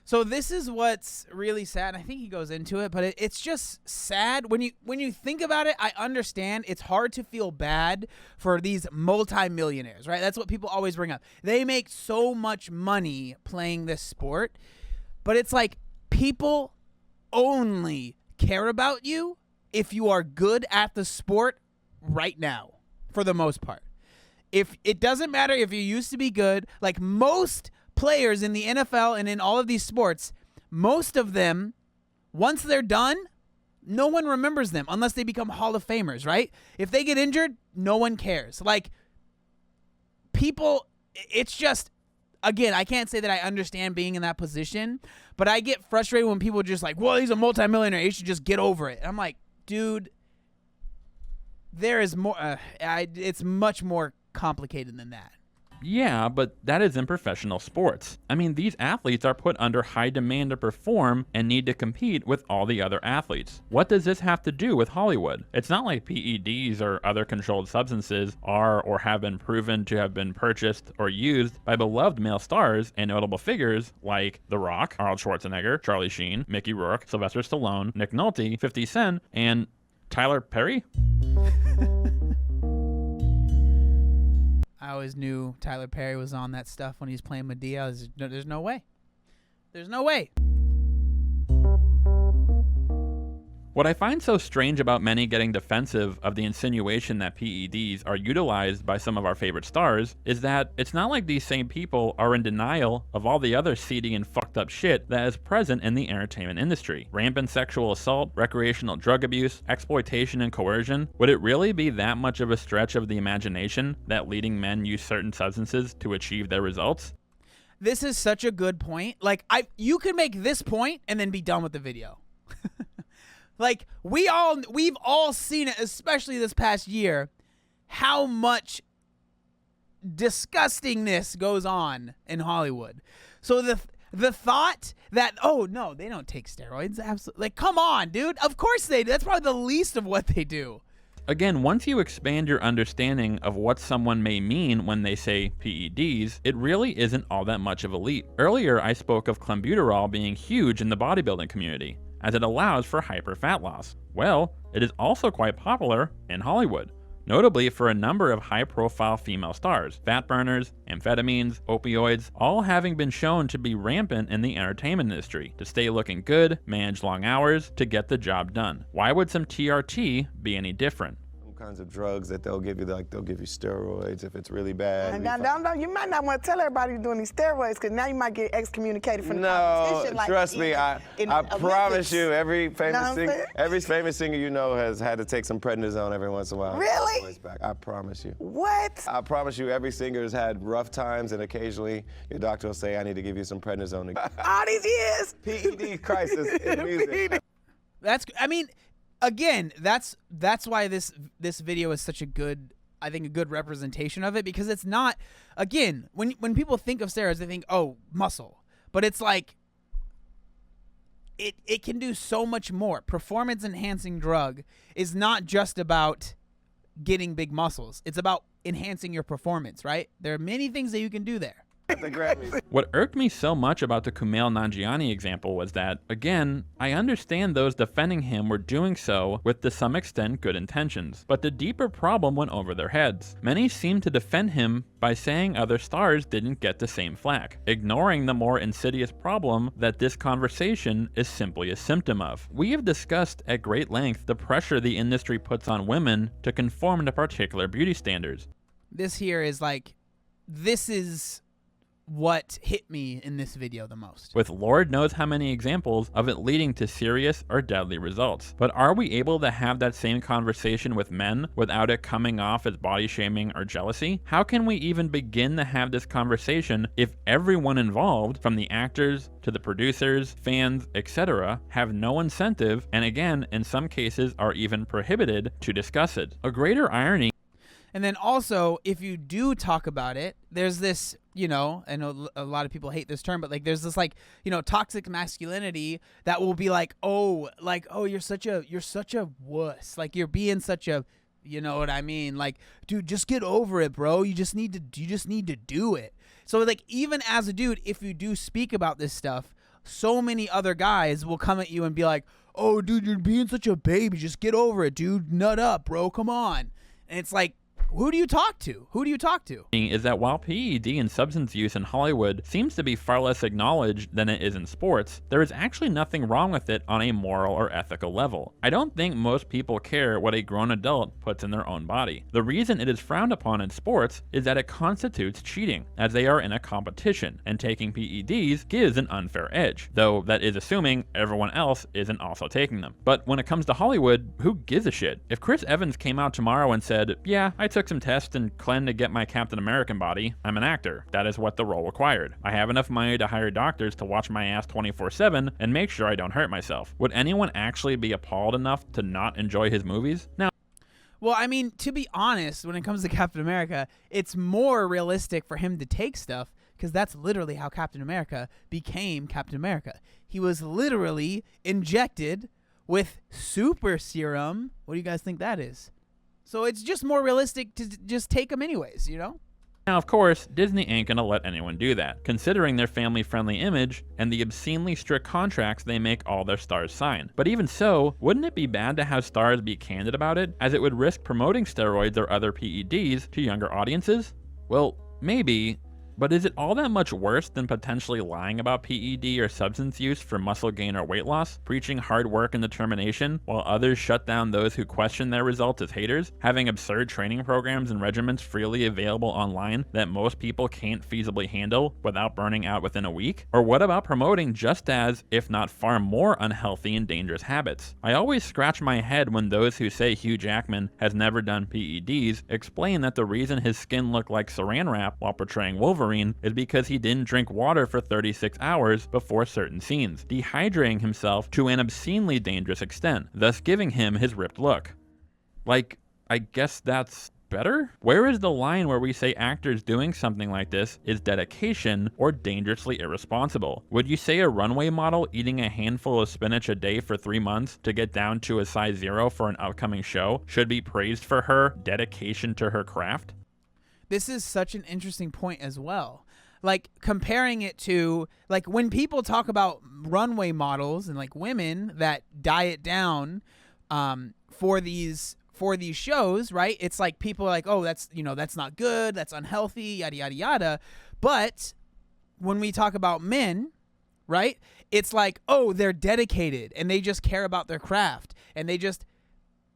So this is what's really sad. I think he goes into it, but it's just sad when you think about it. I understand it's hard to feel bad for these multimillionaires, right? That's what people always bring up. They make so much money playing this sport, but it's like people only care about you if you are good at the sport right now, for the most part. If it doesn't matter if you used to be good, like most players in the NFL and in all of these sports, most of them, once they're done, no one remembers them unless they become Hall of Famers, right? If they get injured, no one cares. Like, people, it's just, again, I can't say that I understand being in that position, but I get frustrated when people are just like, well, he's a multimillionaire, he should just get over it. And I'm like, dude, there is more, it's much more complicated than that. Yeah, but that is in professional sports. I mean, these athletes are put under high demand to perform and need to compete with all the other athletes. What does this have to do with Hollywood? It's not like PEDs or other controlled substances are or have been proven to have been purchased or used by beloved male stars and notable figures like The Rock, Arnold Schwarzenegger, Charlie Sheen, Mickey Rourke, Sylvester Stallone, Nick Nolte, 50 Cent, and Tyler Perry? I always knew Tyler Perry was on that stuff when he's playing Medea. There's no way. There's no way. What I find so strange about many getting defensive of the insinuation that PEDs are utilized by some of our favorite stars is that it's not like these same people are in denial of all the other seedy and fucked up shit that is present in the entertainment industry. Rampant sexual assault, recreational drug abuse, exploitation and coercion. Would it really be that much of a stretch of the imagination that leading men use certain substances to achieve their results? This is such a good point. Like, you could make this point and then be done with the video. Like, we've all seen it, especially this past year, how much disgustingness goes on in Hollywood. So the thought that, oh no, they don't take steroids, absolutely, like, come on, dude. Of course they do. That's probably the least of what they do. Again, once you expand your understanding of what someone may mean when they say PEDs, it really isn't all that much of a leap. Earlier, I spoke of clenbuterol being huge in the bodybuilding community, as it allows for hyper fat loss. Well, it is also quite popular in Hollywood, notably for a number of high-profile female stars, fat burners, amphetamines, opioids, all having been shown to be rampant in the entertainment industry, to stay looking good, manage long hours, to get the job done. Why would some TRT be any different? Kinds of drugs that they'll give you, like they'll give you steroids if it's really bad. Now, you might not want to tell everybody you're doing these steroids because now you might get excommunicated from the competition. No, trust me, I promise you, every famous singer you know has had to take some prednisone every once in a while. Really? I promise you. What? I promise you, every singer has had rough times, and occasionally your doctor will say, I need to give you some prednisone. All these years. PED crisis in music. I mean, again, that's why this video is such a good, I think, a good representation of it, because it's not, again, when people think of steroids, they think, oh, muscle, but it's like it can do so much more. Performance enhancing drug is not just about getting big muscles. It's about enhancing your performance, right? There are many things that you can do there. What irked me so much about the Kumail Nanjiani example was that, again, I understand those defending him were doing so with to some extent good intentions, but the deeper problem went over their heads. Many seemed to defend him by saying other stars didn't get the same flack, ignoring the more insidious problem that this conversation is simply a symptom of. We have discussed at great length the pressure the industry puts on women to conform to particular beauty standards. This here is like, this is what hit me in this video the most. With Lord knows how many examples of it leading to serious or deadly results. But are we able to have that same conversation with men without it coming off as body shaming or jealousy? How can we even begin to have this conversation if everyone involved, from the actors to the producers, fans, etc., have no incentive, and again, in some cases are even prohibited to discuss it? A greater irony. And then also, if you do talk about it, there's this, you know, I know a lot of people hate this term, but like there's this, like, you know, toxic masculinity that will be like, oh, you're such a wuss. Like, you're being such a, you know what I mean? Like, dude, just get over it, bro. You just need to do it. So like, even as a dude, if you do speak about this stuff, so many other guys will come at you and be like, oh, dude, you're being such a baby. Just get over it, dude. Nut up, bro. Come on. And it's like, who do you talk to? Who do you talk to? Is that while PED and substance use in Hollywood seems to be far less acknowledged than it is in sports, there is actually nothing wrong with it on a moral or ethical level. I don't think most people care what a grown adult puts in their own body. The reason it is frowned upon in sports is that it constitutes cheating, as they are in a competition, and taking PEDs gives an unfair edge, though that is assuming everyone else isn't also taking them. But when it comes to Hollywood, who gives a shit? If Chris Evans came out tomorrow and said, yeah, I took some tests and cleaned to get my Captain American body, I'm an actor. That is what the role required. I have enough money to hire doctors to watch my ass 24/7 and make sure I don't hurt myself. Would anyone actually be appalled enough to not enjoy his movies? Now, well, I mean, to be honest, when it comes to Captain America, it's more realistic for him to take stuff, because that's literally how Captain America became Captain America. He was literally injected with super serum. What do you guys think that is? So it's just more realistic to just take them anyways, you know? Now, of course, Disney ain't gonna let anyone do that, considering their family-friendly image and the obscenely strict contracts they make all their stars sign. But even so, wouldn't it be bad to have stars be candid about it, as it would risk promoting steroids or other PEDs to younger audiences? Well, maybe. But is it all that much worse than potentially lying about PED or substance use for muscle gain or weight loss, preaching hard work and determination, while others shut down those who question their results as haters, having absurd training programs and regimens freely available online that most people can't feasibly handle without burning out within a week? Or what about promoting just as, if not far more, unhealthy and dangerous habits? I always scratch my head when those who say Hugh Jackman has never done PEDs explain that the reason his skin looked like saran wrap while portraying Wolverine is because he didn't drink water for 36 hours before certain scenes, dehydrating himself to an obscenely dangerous extent, thus giving him his ripped look. Like, I guess that's better? Where is the line where we say actors doing something like this is dedication or dangerously irresponsible? Would you say a runway model eating a handful of spinach a day for 3 months to get down to a size 0 for an upcoming show should be praised for her dedication to her craft? This is such an interesting point as well. Like, comparing it to, like, when people talk about runway models and, like, women that diet down for these shows, right? It's like people are like, oh, that's not good, that's unhealthy, yada, yada, yada. But when we talk about men, right, it's like, oh, they're dedicated and they just care about their craft. And they just,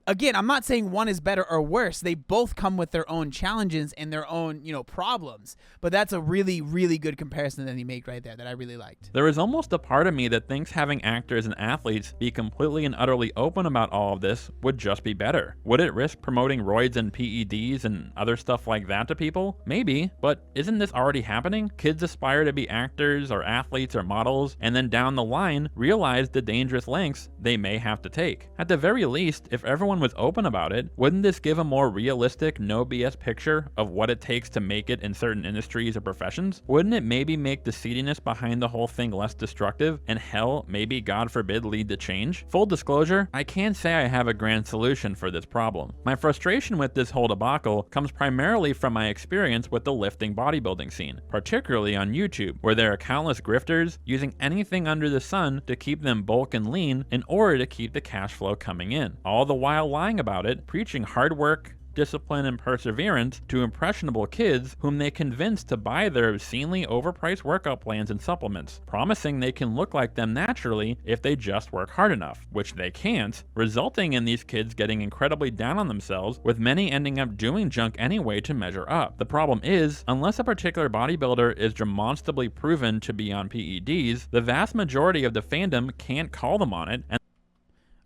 again, I'm not saying one is better or worse. They both come with their own challenges and their own, problems. But that's a really, really good comparison that he made right there that I really liked. There is almost a part of me that thinks having actors and athletes be completely and utterly open about all of this would just be better. Would it risk promoting roids and PEDs and other stuff like that to people? Maybe, but isn't this already happening? Kids aspire to be actors or athletes or models, and then down the line realize the dangerous lengths they may have to take. At the very least, if everyone was open about it, wouldn't this give a more realistic, no BS picture of what it takes to make it in certain industries or professions? Wouldn't it maybe make the seediness behind the whole thing less destructive, and hell, maybe God forbid, lead to change? Full disclosure, I can't say I have a grand solution for this problem. My frustration with this whole debacle comes primarily from my experience with the lifting bodybuilding scene, particularly on YouTube, where there are countless grifters using anything under the sun to keep them bulk and lean in order to keep the cash flow coming in, all the while lying about it, preaching hard work, discipline, and perseverance to impressionable kids whom they convince to buy their obscenely overpriced workout plans and supplements, promising they can look like them naturally if they just work hard enough, which they can't, resulting in these kids getting incredibly down on themselves, with many ending up doing junk anyway to measure up. The problem is, unless a particular bodybuilder is demonstrably proven to be on PEDs, the vast majority of the fandom can't call them on it. And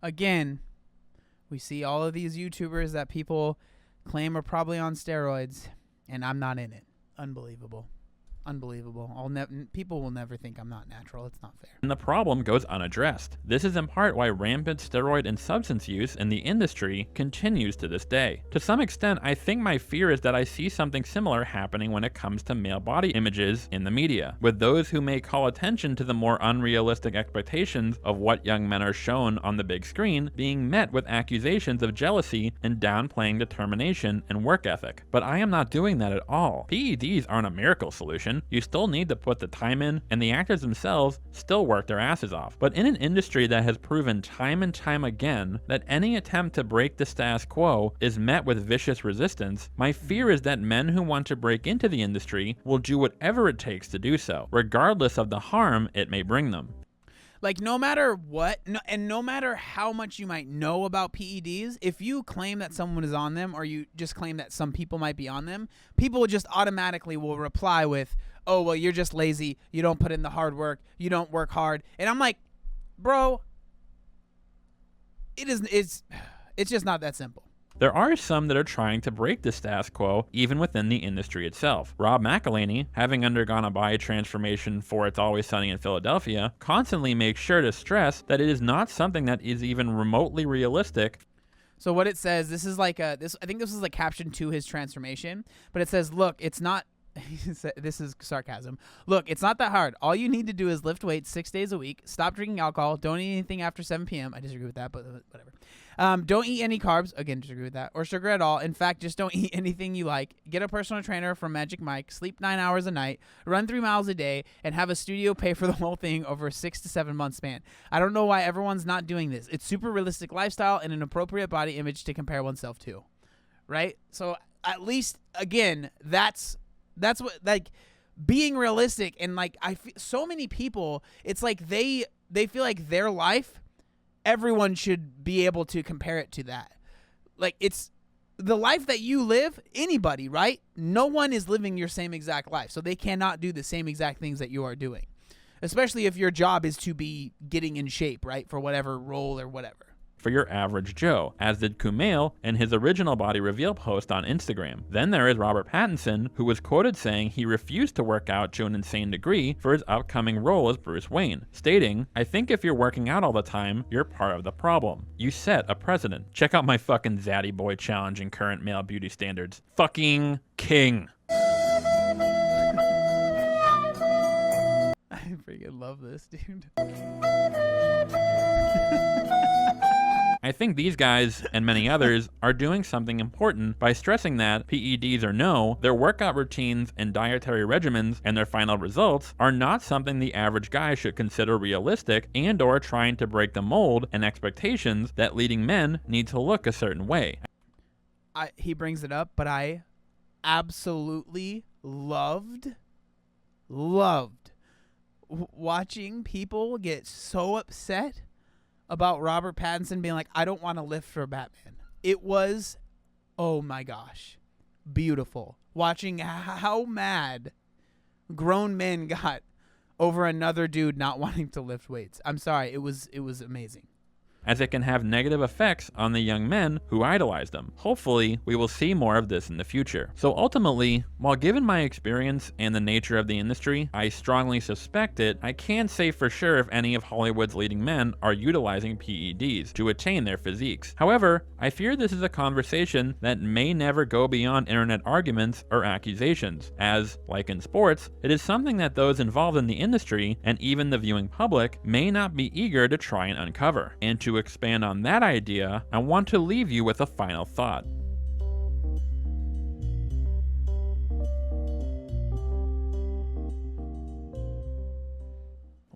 again, we see all of these YouTubers that people claim are probably on steroids, and I'm not in it. Unbelievable. Unbelievable. People will never think I'm not natural. It's not fair. And the problem goes unaddressed. This is in part why rampant steroid and substance use in the industry continues to this day. To some extent, I think my fear is that I see something similar happening when it comes to male body images in the media, with those who may call attention to the more unrealistic expectations of what young men are shown on the big screen being met with accusations of jealousy and downplaying determination and work ethic. But I am not doing that at all. PEDs aren't a miracle solution. You still need to put the time in, and the actors themselves still work their asses off. But in an industry that has proven time and time again that any attempt to break the status quo is met with vicious resistance, my fear is that men who want to break into the industry will do whatever it takes to do so, regardless of the harm it may bring them. Like, no matter what, no matter how much you might know about PEDs, if you claim that someone is on them, or you just claim that some people might be on them, people just automatically will reply with, oh, well, you're just lazy, you don't put in the hard work, you don't work hard. And I'm like, bro, it's just not that simple. There are some that are trying to break the status quo even within the industry itself. Rob McElhenney, having undergone a body transformation for It's Always Sunny in Philadelphia, constantly makes sure to stress that it is not something that is even remotely realistic. So what it says, this is like I think this is a caption to his transformation, but it says, look, it's not, this is sarcasm. Look, it's not that hard. All you need to do is lift weights 6 days a week, stop drinking alcohol, don't eat anything after 7 p.m. I disagree with that, but whatever. Don't eat any carbs, again, disagree with that, or sugar at all. In fact, just don't eat anything you like. Get a personal trainer from Magic Mike, sleep 9 hours a night, run 3 miles a day, and have a studio pay for the whole thing over a 6 to 7 month span. I don't know why everyone's not doing this. It's super realistic lifestyle and an appropriate body image to compare oneself to, right? So at least, again, that's what, like, being realistic. And like, I feel so many people, it's like they feel like their life, everyone should be able to compare it to that. Like, it's the life that you live, anybody, right? No one is living your same exact life, so they cannot do the same exact things that you are doing, especially if your job is to be getting in shape, right, for whatever role or whatever. for your average Joe, as did Kumail in his original body reveal post on Instagram. Then there is Robert Pattinson, who was quoted saying he refused to work out to an insane degree for his upcoming role as Bruce Wayne, stating, "I think if you're working out all the time, you're part of the problem. You set a precedent. Check out my fucking Zaddy Boy challenge in current male beauty standards. Fucking king." I freaking love this, dude. I think these guys, and many others, are doing something important by stressing that, PEDs or no, their workout routines and dietary regimens and their final results are not something the average guy should consider realistic and or trying to break the mold and expectations that leading men need to look a certain way. He brings it up, but I absolutely loved watching people get so upset about Robert Pattinson being like, I don't want to lift for Batman. It was, oh my gosh, beautiful. Watching how mad grown men got over another dude not wanting to lift weights. I'm sorry, it was amazing. As it can have negative effects on the young men who idolize them. Hopefully, we will see more of this in the future. So ultimately, while given my experience and the nature of the industry, I strongly suspect it, I can't say for sure if any of Hollywood's leading men are utilizing PEDs to attain their physiques. However, I fear this is a conversation that may never go beyond internet arguments or accusations, as, like in sports, it is something that those involved in the industry, and even the viewing public, may not be eager to try and uncover. And to expand on that idea, I want to leave you with a final thought.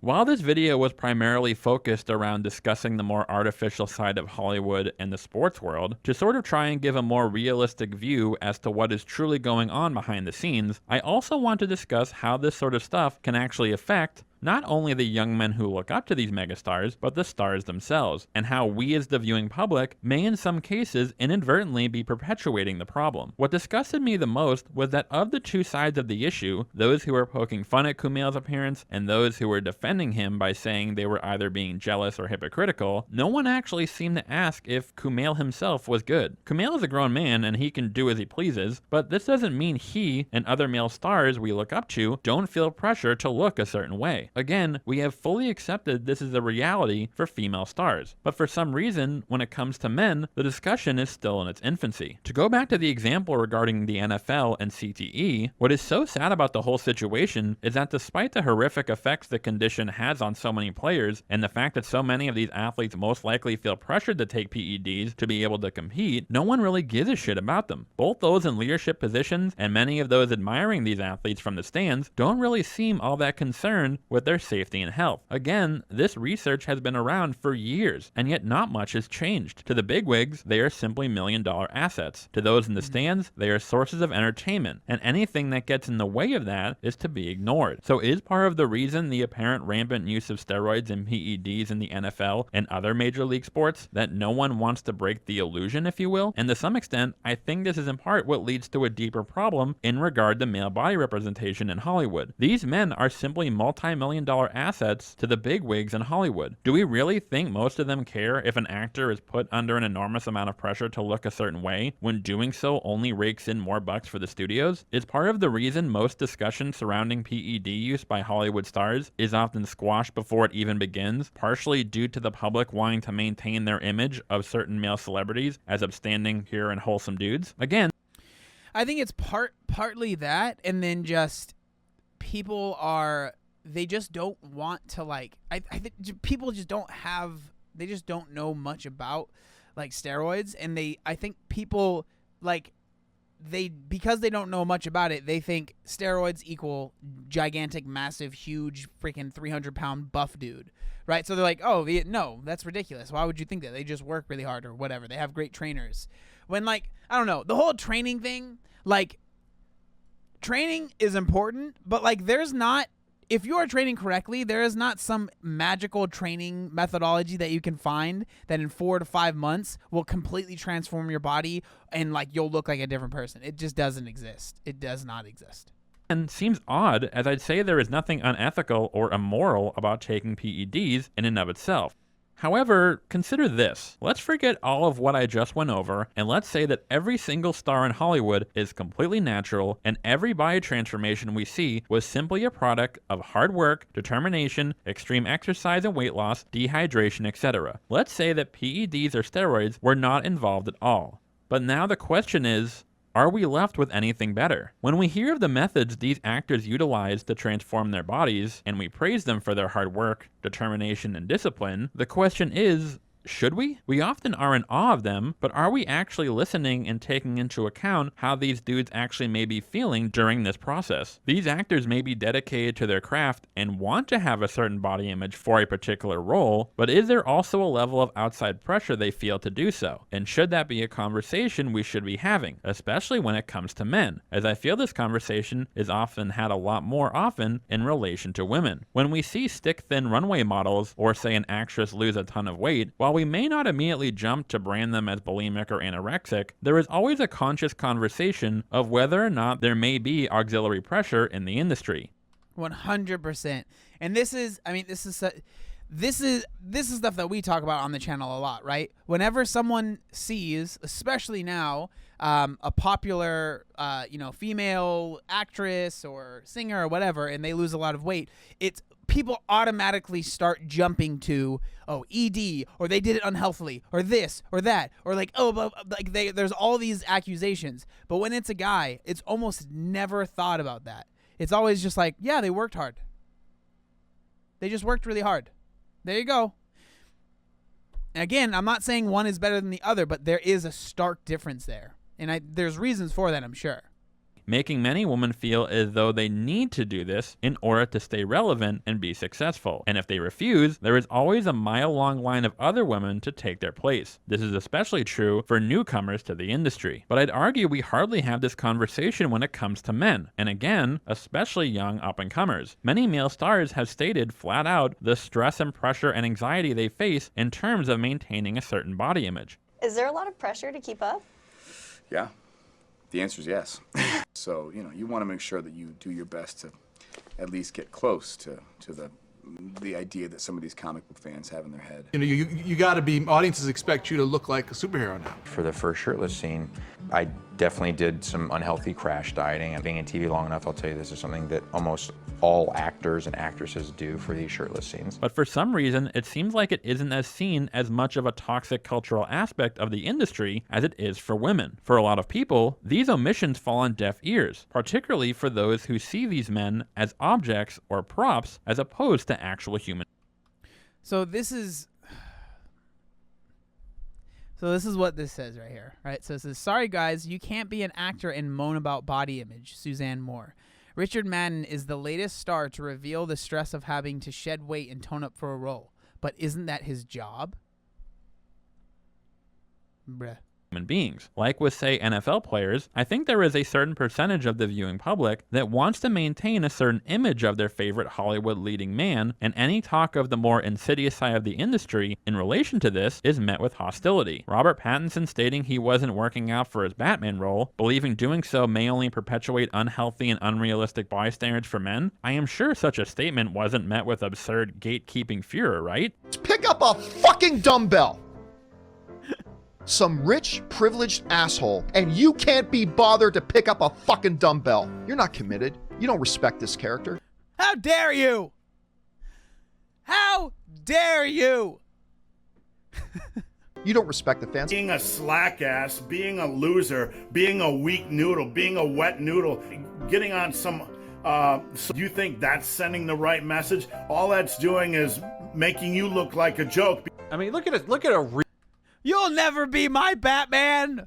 While this video was primarily focused around discussing the more artificial side of Hollywood and the sports world, to sort of try and give a more realistic view as to what is truly going on behind the scenes, I also want to discuss how this sort of stuff can actually affect not only the young men who look up to these megastars, but the stars themselves, and how we as the viewing public may in some cases inadvertently be perpetuating the problem. What disgusted me the most was that of the two sides of the issue, those who were poking fun at Kumail's appearance and those who were defending him by saying they were either being jealous or hypocritical, no one actually seemed to ask if Kumail himself was good. Kumail is a grown man and he can do as he pleases, but this doesn't mean he and other male stars we look up to don't feel pressure to look a certain way. Again, we have fully accepted this is a reality for female stars, but for some reason, when it comes to men, the discussion is still in its infancy. To go back to the example regarding the NFL and CTE, what is so sad about the whole situation is that despite the horrific effects the condition has on so many players, and the fact that so many of these athletes most likely feel pressured to take PEDs to be able to compete, no one really gives a shit about them. Both those in leadership positions and many of those admiring these athletes from the stands don't really seem all that concerned with their safety and health. Again, this research has been around for years, and yet not much has changed. To the bigwigs, they are simply million-dollar assets. To those in the stands, they are sources of entertainment, and anything that gets in the way of that is to be ignored. So is part of the reason the apparent rampant use of steroids and PEDs in the NFL and other major league sports that no one wants to break the illusion, if you will? And to some extent, I think this is in part what leads to a deeper problem in regard to male body representation in Hollywood. These men are simply multi-million-dollar assets to the bigwigs in Hollywood. Do we really think most of them care if an actor is put under an enormous amount of pressure to look a certain way when doing so only rakes in more bucks for the studios? Is part of the reason most discussion surrounding PED use by Hollywood stars is often squashed before it even begins, partially due to the public wanting to maintain their image of certain male celebrities as upstanding, pure, and wholesome dudes? Again, I think it's partly that, and then just people they just don't want to, like, I think people just don't they just don't know much about, like, steroids, and I think people, like, because they don't know much about it, they think steroids equal gigantic, massive, huge, freaking 300-pound buff dude, right? So they're like, oh, no, that's ridiculous. Why would you think that? They just work really hard or whatever. They have great trainers. When, like, I don't know, the whole training thing, like, training is important, but, like, if you are training correctly, there is not some magical training methodology that you can find that in 4 to 5 months will completely transform your body and, like, you'll look like a different person. It just doesn't exist. It does not exist. And seems odd, as I'd say there is nothing unethical or immoral about taking PEDs in and of itself. However, consider this. Let's forget all of what I just went over, and let's say that every single star in Hollywood is completely natural, and every body transformation we see was simply a product of hard work, determination, extreme exercise and weight loss, dehydration, etc. Let's say that PEDs or steroids were not involved at all. But now the question is, are we left with anything better? When we hear of the methods these actors utilize to transform their bodies, and we praise them for their hard work, determination, and discipline, the question is, should we? We often are in awe of them, but are we actually listening and taking into account how these dudes actually may be feeling during this process? These actors may be dedicated to their craft and want to have a certain body image for a particular role, but is there also a level of outside pressure they feel to do so? And should that be a conversation we should be having, especially when it comes to men, as I feel this conversation is often had a lot more often in relation to women. When we see stick-thin runway models, or say an actress lose a ton of weight, while we may not immediately jump to brand them as bulimic or anorexic, there is always a conscious conversation of whether or not there may be auxiliary pressure in the industry. 100%. And this is stuff that we talk about on the channel a lot, right? Whenever someone sees, especially now, a popular, female actress or singer or whatever, and they lose a lot of weight, it's people automatically start jumping to, ED, or they did it unhealthily, or this, or that, or there's all these accusations. But when it's a guy, it's almost never thought about that. It's always just like, yeah, they worked hard. They just worked really hard. There you go. Again, I'm not saying one is better than the other, but there is a stark difference there. And there's reasons for that, I'm sure. Making many women feel as though they need to do this in order to stay relevant and be successful. And if they refuse, there is always a mile-long line of other women to take their place. This is especially true for newcomers to the industry. But I'd argue we hardly have this conversation when it comes to men. And again, especially young up-and-comers. Many male stars have stated flat out the stress and pressure and anxiety they face in terms of maintaining a certain body image. Is there a lot of pressure to keep up? Yeah. The answer is yes. So, you want to make sure that you do your best to at least get close to the idea that some of these comic book fans have in their head. You got to be, audiences expect you to look like a superhero now. For the first shirtless scene, I definitely did some unhealthy crash dieting. And being in TV long enough, I'll tell you this is something that almost all actors and actresses do for these shirtless scenes. But for some reason, it seems like it isn't as seen as much of a toxic cultural aspect of the industry as it is for women. For a lot of people, these omissions fall on deaf ears, particularly for those who see these men as objects or props as opposed to actual humans. So this is what this says right here, right? So it says, sorry guys, you can't be an actor and moan about body image, Suzanne Moore. Richard Madden is the latest star to reveal the stress of having to shed weight and tone up for a role. But isn't that his job? Bruh. Beings. Like with, say, NFL players, I think there is a certain percentage of the viewing public that wants to maintain a certain image of their favorite Hollywood leading man, and any talk of the more insidious side of the industry in relation to this is met with hostility. Robert Pattinson stating he wasn't working out for his Batman role, believing doing so may only perpetuate unhealthy and unrealistic body standards for men. I am sure such a statement wasn't met with absurd gatekeeping furor, right? Pick up a fucking dumbbell. Some rich, privileged asshole, and you can't be bothered to pick up a fucking dumbbell. You're not committed. You don't respect this character. How dare you? How dare you? You don't respect the fans. Being a slack ass, being a loser, being a weak noodle, being a wet noodle, getting on some, so you think that's sending the right message? All that's doing is making you look like a joke. I mean, look at a You'll never be my Batman.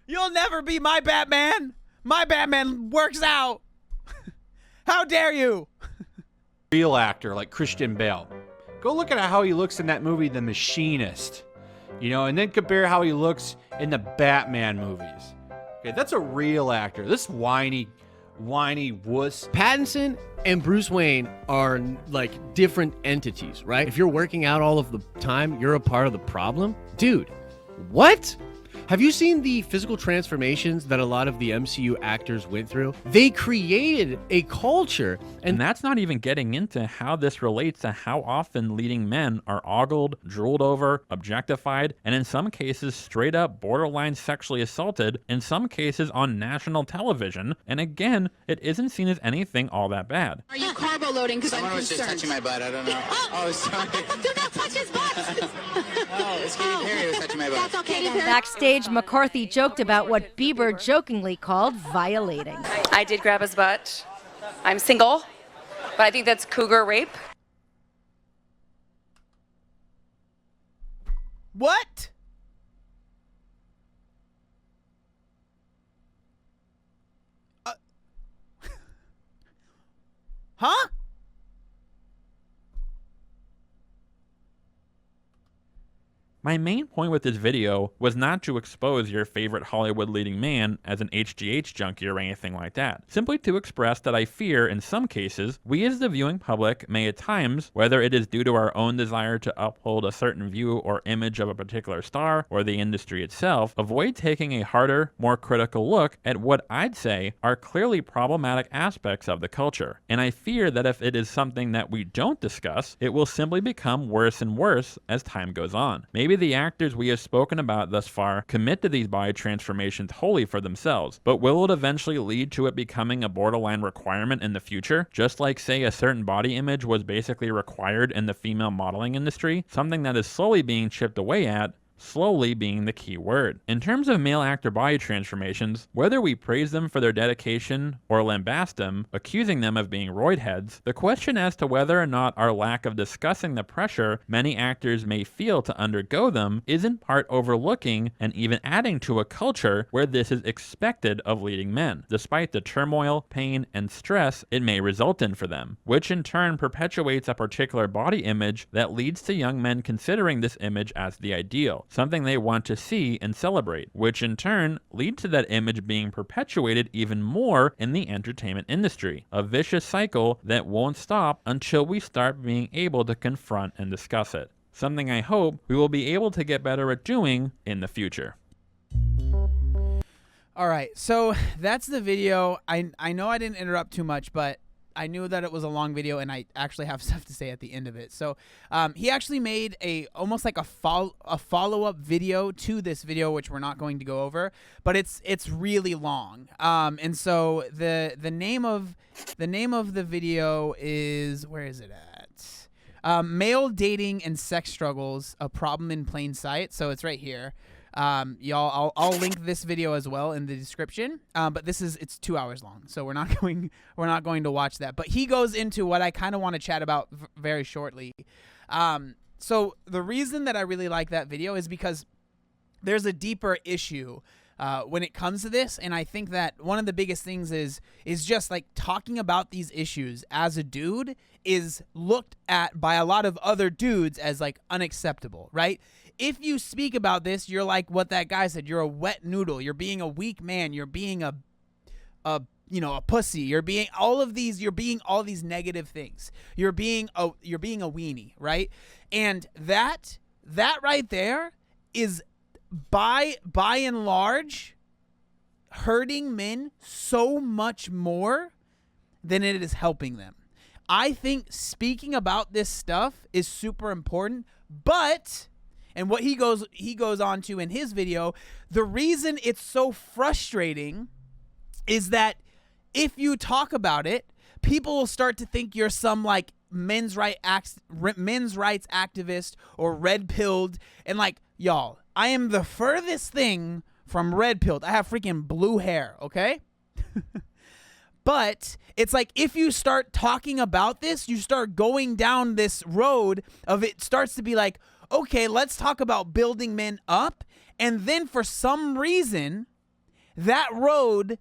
You'll never be my Batman. My Batman works out. How dare you? Real actor like Christian Bale. Go look at how he looks in that movie, The Machinist. And then compare how he looks in the Batman movies. Okay, that's a real actor. This whiny wuss. Pattinson and Bruce Wayne are like different entities, right? If you're working out all of the time, you're a part of the problem. Dude, what? Have you seen the physical transformations that a lot of the MCU actors went through? They created a culture. And that's not even getting into how this relates to how often leading men are ogled, drooled over, objectified, and in some cases straight up borderline sexually assaulted, in some cases on national television. And again, it isn't seen as anything all that bad. Are you carbo loading? Because I'm Someone was concerned. just touching my butt. I don't know. Oh, sorry. Do not touch his butt. Oh, it's Katy Perry was touching my butt. That's okay. Then. Backstage, McCarthy joked about what Bieber jokingly called violating. I did grab his butt. I'm single, but I think that's cougar rape. What? Huh? My main point with this video was not to expose your favorite Hollywood leading man as an HGH junkie or anything like that, simply to express that I fear in some cases, we as the viewing public may at times, whether it is due to our own desire to uphold a certain view or image of a particular star or the industry itself, avoid taking a harder, more critical look at what I'd say are clearly problematic aspects of the culture. And I fear that if it is something that we don't discuss, it will simply become worse and worse as time goes on. Maybe the actors we have spoken about thus far commit to these body transformations wholly for themselves, but will it eventually lead to it becoming a borderline requirement in the future? Just like, say, a certain body image was basically required in the female modeling industry, something that is slowly being chipped away at, slowly being the key word. In terms of male actor body transformations, whether we praise them for their dedication or lambast them, accusing them of being roid heads, the question as to whether or not our lack of discussing the pressure many actors may feel to undergo them is in part overlooking and even adding to a culture where this is expected of leading men, despite the turmoil, pain, and stress it may result in for them, which in turn perpetuates a particular body image that leads to young men considering this image as the ideal, something they want to see and celebrate, which in turn lead to that image being perpetuated even more in the entertainment industry. A vicious cycle that won't stop until we start being able to confront and discuss it. Something I hope we will be able to get better at doing in the future. All right, so that's the video. I know I didn't interrupt too much, but I knew that it was a long video, and I actually have stuff to say at the end of it. So he actually made almost like a follow-up video to this video, which we're not going to go over, but it's really long. And so the name of the video is, where is it at? Male dating and sex struggles, a problem in plain sight. So it's right here. Y'all, I'll link this video as well in the description. But it's 2 hours long, so we're not going to watch that. But he goes into what I kind of want to chat about very shortly. So the reason that I really like that video is because there's a deeper issue when it comes to this, and I think that one of the biggest things is just like talking about these issues as a dude is looked at by a lot of other dudes as like unacceptable, right? If you speak about this, you're like what that guy said. You're a wet noodle. You're being a weak man. You're being a pussy. You're being all these negative things. You're being a weenie, right? And that right there is by and large hurting men so much more than it is helping them. I think speaking about this stuff is super important, but and what he goes on to in his video, the reason it's so frustrating is that if you talk about it, people will start to think you're some like men's rights activist or red-pilled, and like, y'all, I am the furthest thing from red-pilled. I have freaking blue hair, okay? But it's like if you start talking about this, you start going down this road of it starts to be like, okay, let's talk about building men up. And then for some reason, that road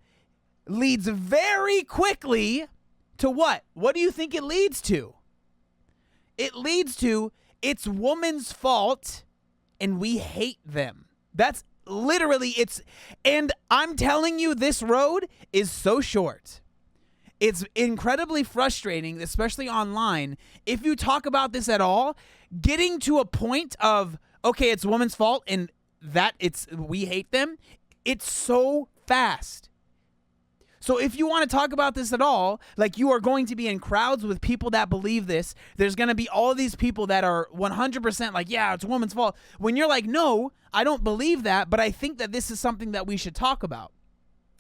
leads very quickly to what? What do you think it leads to? It leads to it's woman's fault and we hate them. That's literally and I'm telling you, this road is so short. It's incredibly frustrating, especially online. If you talk about this at all, getting to a point of, okay, it's woman's fault and that we hate them, it's so fast. So if you want to talk about this at all, like, you are going to be in crowds with people that believe this. There's going to be all these people that are 100% like, yeah, it's a woman's fault. When you're like, no, I don't believe that, but I think that this is something that we should talk about.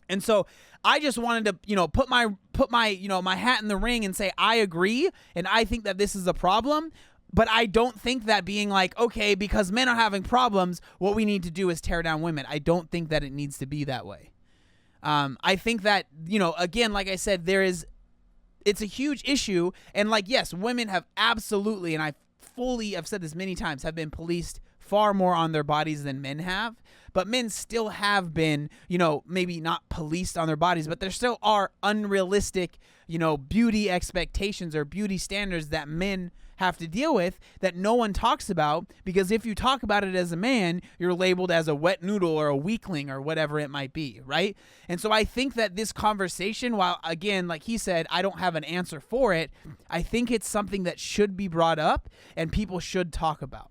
And so I just wanted to, you know, put my my hat in the ring and say I agree, and I think that this is a problem. But I don't think that being like, okay, because men are having problems, what we need to do is tear down women. I don't think that it needs to be that way. I think that, you know, again, like I said, it's a huge issue. And like, yes, women have absolutely, and I've said this many times, have been policed far more on their bodies than men have. But men still have been, you know, maybe not policed on their bodies, but there still are unrealistic, you know, beauty expectations or beauty standards that men have to deal with that no one talks about, because if you talk about it as a man, you're labeled as a wet noodle or a weakling or whatever it might be, right? And so I think that this conversation, while again, like he said, I don't have an answer for it, I think it's something that should be brought up and people should talk about.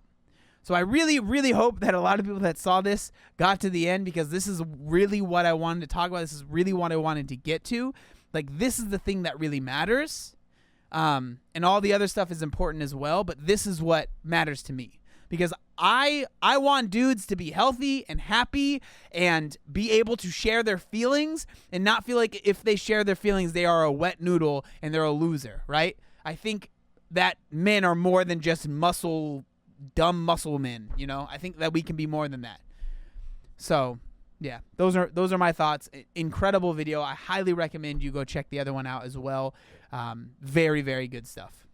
So I really, really hope that a lot of people that saw this got to the end, because this is really what I wanted to talk about. This is really what I wanted to get to. Like, this is the thing that really matters. And all the other stuff is important as well, but this is what matters to me, because I want dudes to be healthy and happy and be able to share their feelings and not feel like if they share their feelings, they are a wet noodle and they're a loser, right? I think that men are more than just dumb muscle men, you know? I think that we can be more than that. So yeah, those are my thoughts. Incredible video. I highly recommend you go check the other one out as well. Very, very good stuff.